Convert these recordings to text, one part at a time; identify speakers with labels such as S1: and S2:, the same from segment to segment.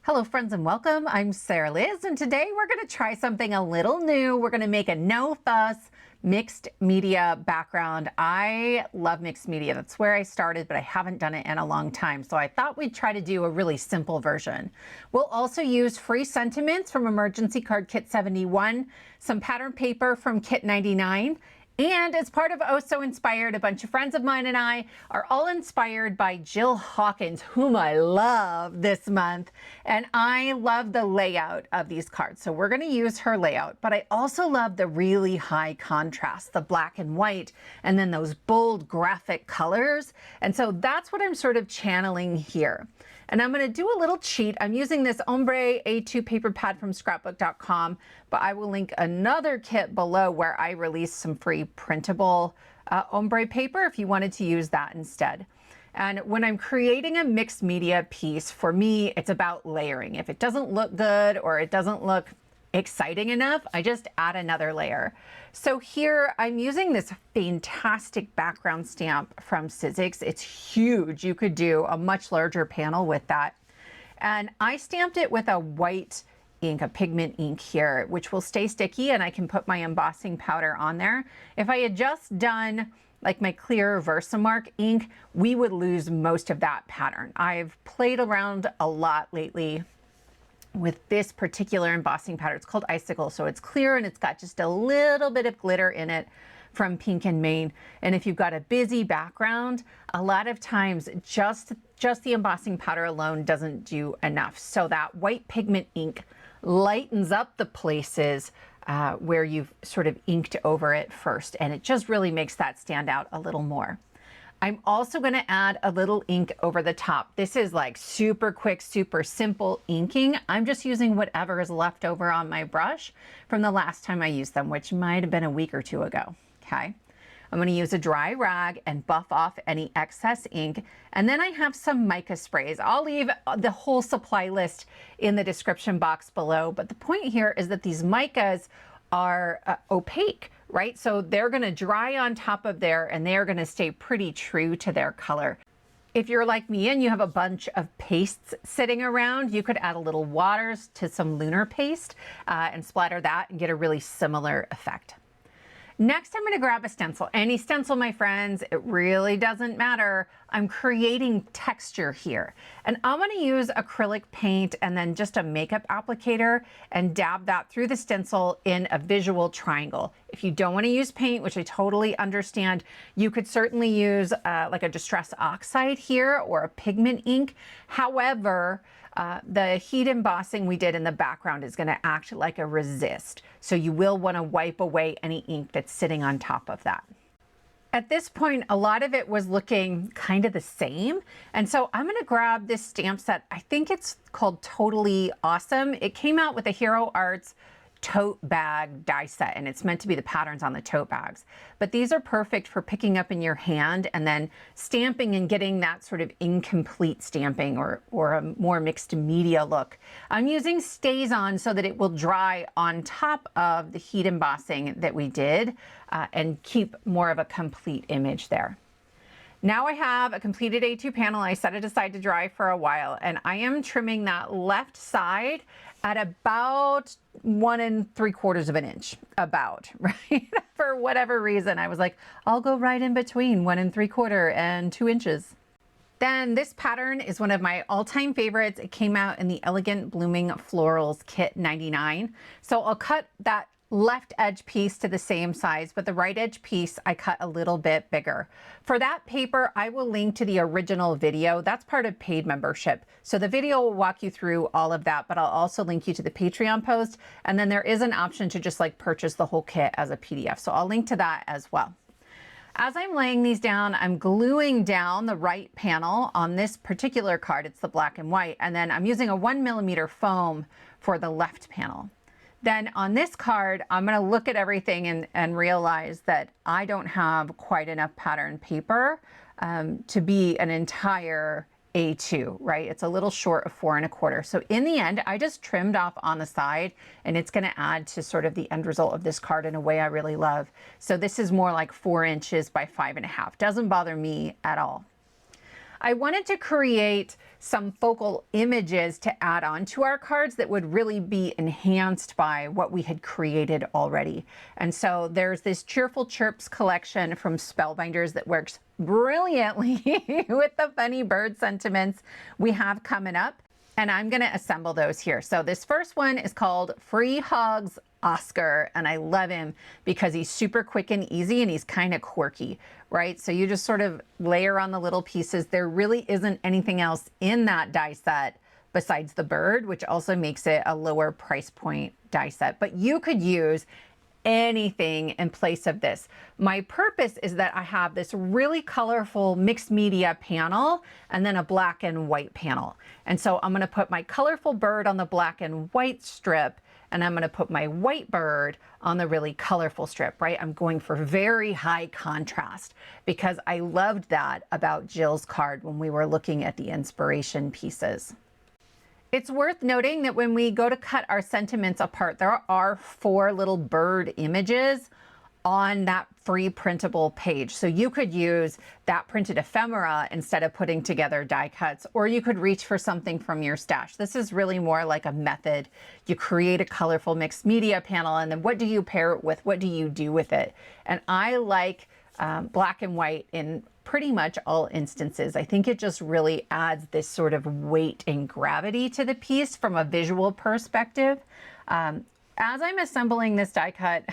S1: Hello friends and welcome. I'm Sarah Liz and today we're going to try something a little new. We're going to make a no fuss mixed media background. I love mixed media. That's where I started, but I haven't done it in a long time. So I thought we'd try to do a really simple version. We'll also use free sentiments from Emergency Card Kit 71, some pattern paper from Kit 99, and as part of Oh So Inspired, a bunch of friends of mine and I are all inspired by Jill Hawkins, whom I love this month. And I love the layout of these cards. So we're going to use her layout. But I also love the really high contrast, the black and white, and then those bold graphic colors. And so that's what I'm sort of channeling here. And I'm going to do a little cheat. I'm using this Ombre A2 paper pad from scrapbook.com, but I will link another kit below where I released some free printable Ombre paper if you wanted to use that instead. And when I'm creating a mixed media piece, for me, it's about layering. If it doesn't look good or it doesn't look exciting enough, I just add another layer. So here I'm using this fantastic background stamp from Sizzix. It's huge. You could do a much larger panel with that. And I stamped it with a white ink, a pigment ink here, which will stay sticky and I can put my embossing powder on there. If I had just done like my clear Versamark ink, we would lose most of that pattern. I've played around a lot lately with this particular embossing powder. It's called Icicle, so it's clear and it's got just a little bit of glitter in it from Pink and Main. And if you've got a busy background, a lot of times just the embossing powder alone doesn't do enough. So that white pigment ink lightens up the places where you've sort of inked over it first, and it just really makes that stand out a little more. I'm also going to add a little ink over the top. This is like super quick, super simple inking. I'm just using whatever is left over on my brush from the last time I used them, which might have been a week or two ago. Okay. I'm going to use a dry rag and buff off any excess ink. And then I have some mica sprays. I'll leave the whole supply list in the description box below. But the point here is that these micas are opaque, right? So they're going to dry on top of there and they're going to stay pretty true to their color. If you're like me and you have a bunch of pastes sitting around, you could add a little waters to some lunar paste and splatter that and get a really similar effect. Next, I'm going to grab a stencil. Any stencil, my friends, it really doesn't matter. I'm creating texture here. And I'm going to use acrylic paint and then just a makeup applicator and dab that through the stencil in a visual triangle. If you don't want to use paint, which I totally understand, you could certainly use like a Distress Oxide here or a pigment ink. However, the heat embossing we did in the background is going to act like a resist. So you will want to wipe away any ink that's sitting on top of that. At this point, a lot of it was looking kind of the same. And so I'm going to grab this stamp set. I think it's called Totally Awesome. It came out with a Hero Arts tote bag die set, and it's meant to be the patterns on the tote bags. But these are perfect for picking up in your hand and then stamping and getting that sort of incomplete stamping or a more mixed media look. I'm using StazOn so that it will dry on top of the heat embossing that we did and keep more of a complete image there. Now I have a completed A2 panel. I set it aside to dry for a while, and I am trimming that left side at about 1 3/4 inch, about, right? For whatever reason, I was like, I'll go right in between 1 3/4 and 2 inches. Then this pattern is one of my all-time favorites. It came out in the Elegant Blooming Florals Kit 99. So I'll cut that left edge piece to the same size, but the right edge piece I cut a little bit bigger. For that paper, I will link to the original video. That's part of paid membership. So the video will walk you through all of that, but I'll also link you to the Patreon post. And then there is an option to just like purchase the whole kit as a PDF. So I'll link to that as well. As I'm laying these down, I'm gluing down the right panel on this particular card. It's the black and white. And then I'm using a 1mm foam for the left panel. Then on this card, I'm going to look at everything and realize that I don't have quite enough pattern paper to be an entire A2, right? It's a little short of 4 1/4. So in the end, I just trimmed off on the side, and it's going to add to sort of the end result of this card in a way I really love. So this is more like 4 inches by 5 1/2. Doesn't bother me at all. I wanted to create some focal images to add on to our cards that would really be enhanced by what we had created already. And so there's this Cheerful Chirps collection from Spellbinders that works brilliantly with the funny bird sentiments we have coming up. And I'm going to assemble those here. So this first one is called Free Hugs Oscar, and I love him because he's super quick and easy, and he's kind of quirky, right? So you just sort of layer on the little pieces. There really isn't anything else in that die set besides the bird, which also makes it a lower price point die set. But you could use anything in place of this. My purpose is that I have this really colorful mixed media panel and then a black and white panel. And so I'm going to put my colorful bird on the black and white strip, and I'm going to put my white bird on the really colorful strip, right? I'm going for very high contrast because I loved that about Jill's card when we were looking at the inspiration pieces. It's worth noting that when we go to cut our sentiments apart, there are 4 little bird images on that free printable page. So you could use that printed ephemera instead of putting together die cuts, or you could reach for something from your stash. This is really more like a method. You create a colorful mixed media panel, and then what do you pair it with? What do you do with it? And I like black and white in pretty much all instances. I think it just really adds this sort of weight and gravity to the piece from a visual perspective. As I'm assembling this die cut,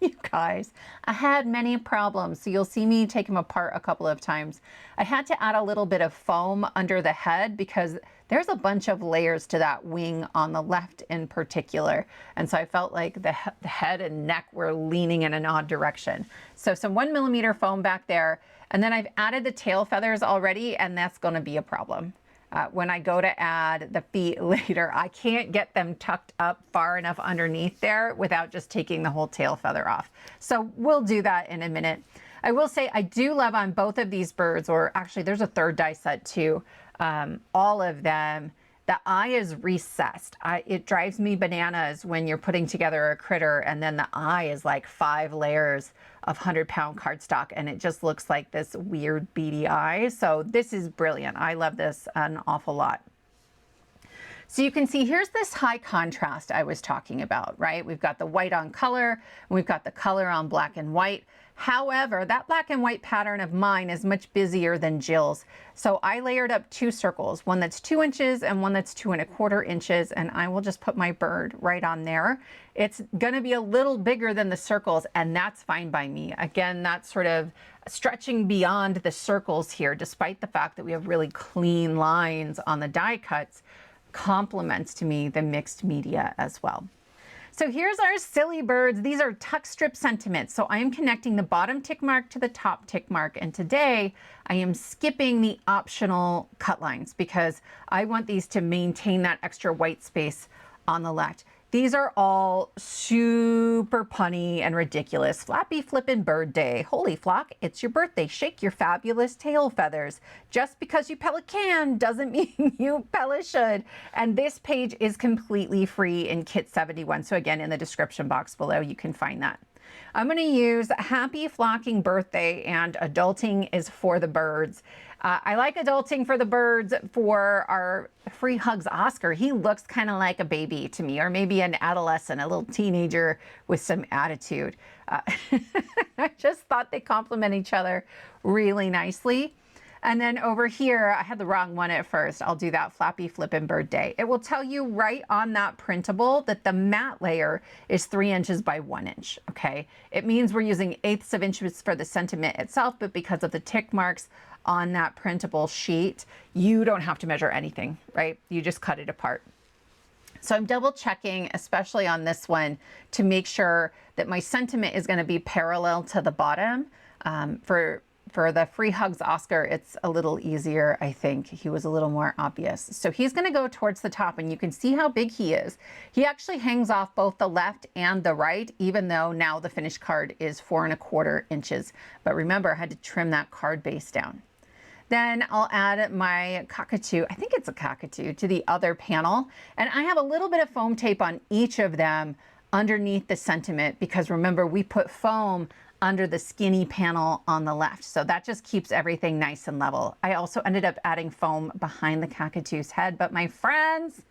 S1: you guys, I had many problems. So you'll see me take them apart a couple of times. I had to add a little bit of foam under the head because there's a bunch of layers to that wing on the left in particular. And so I felt like the head and neck were leaning in an odd direction. So some 1mm foam back there. And then I've added the tail feathers already, and that's going to be a problem. When I go to add the feet later, I can't get them tucked up far enough underneath there without just taking the whole tail feather off. So we'll do that in a minute. I will say I do love on both of these birds, or actually there's a third die set too, all of them, the eye is recessed. It drives me bananas when you're putting together a critter and then the eye is like 5 layers of 100-pound cardstock, and it just looks like this weird beady eye. So this is brilliant. I love this an awful lot. So you can see here's this high contrast I was talking about, right? We've got the white on color, and we've got the color on black and white. However, that black and white pattern of mine is much busier than Jill's. So I layered up 2 circles, one that's 2 inches and one that's 2 1/4 inches, and I will just put my bird right on there. It's gonna be a little bigger than the circles, and that's fine by me. Again, that's sort of stretching beyond the circles here, despite the fact that we have really clean lines on the die cuts, complements to me the mixed media as well. So here's our silly birds. These are tuck strip sentiments. So I am connecting the bottom tick mark to the top tick mark. And today I am skipping the optional cut lines because I want these to maintain that extra white space on the left. These are all super punny and ridiculous. Flappy flippin' bird day. Holy flock, it's your birthday. Shake your fabulous tail feathers. Just because you pella can doesn't mean you pella should. And this page is completely free in Kit 71. So again, in the description box below, you can find that. I'm going to use Happy Flocking Birthday, and Adulting is for the birds. I like Adulting for the birds for our Free Hugs Oscar. He looks kind of like a baby to me, or maybe an adolescent, a little teenager with some attitude. I just thought they complement each other really nicely. And then over here, I had the wrong one at first. I'll do that Flappy Flippin' Bird Day. It will tell you right on that printable that the matte layer is 3 inches by 1 inch, okay? It means we're using 1/8 of inches for the sentiment itself, but because of the tick marks on that printable sheet, you don't have to measure anything, right? You just cut it apart. So I'm double checking, especially on this one, to make sure that my sentiment is going to be parallel to the bottom. For the Free Hugs Oscar, it's a little easier, I think. He was a little more obvious. So he's going to go towards the top, and you can see how big he is. He actually hangs off both the left and the right, even though now the finished card is 4 1/4 inches. But remember, I had to trim that card base down. Then I'll add my cockatoo, I think it's a cockatoo, to the other panel. And I have a little bit of foam tape on each of them underneath the sentiment, because remember, we put foam under the skinny panel on the left. So that just keeps everything nice and level. I also ended up adding foam behind the cockatoo's head, but my friends,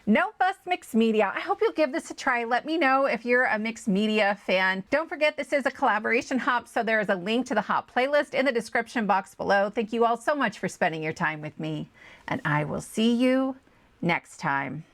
S1: no fuss mixed media. I hope you'll give this a try. Let me know if you're a mixed media fan. Don't forget this is a collaboration hop, so there is a link to the hop playlist in the description box below. Thank you all so much for spending your time with me, and I will see you next time.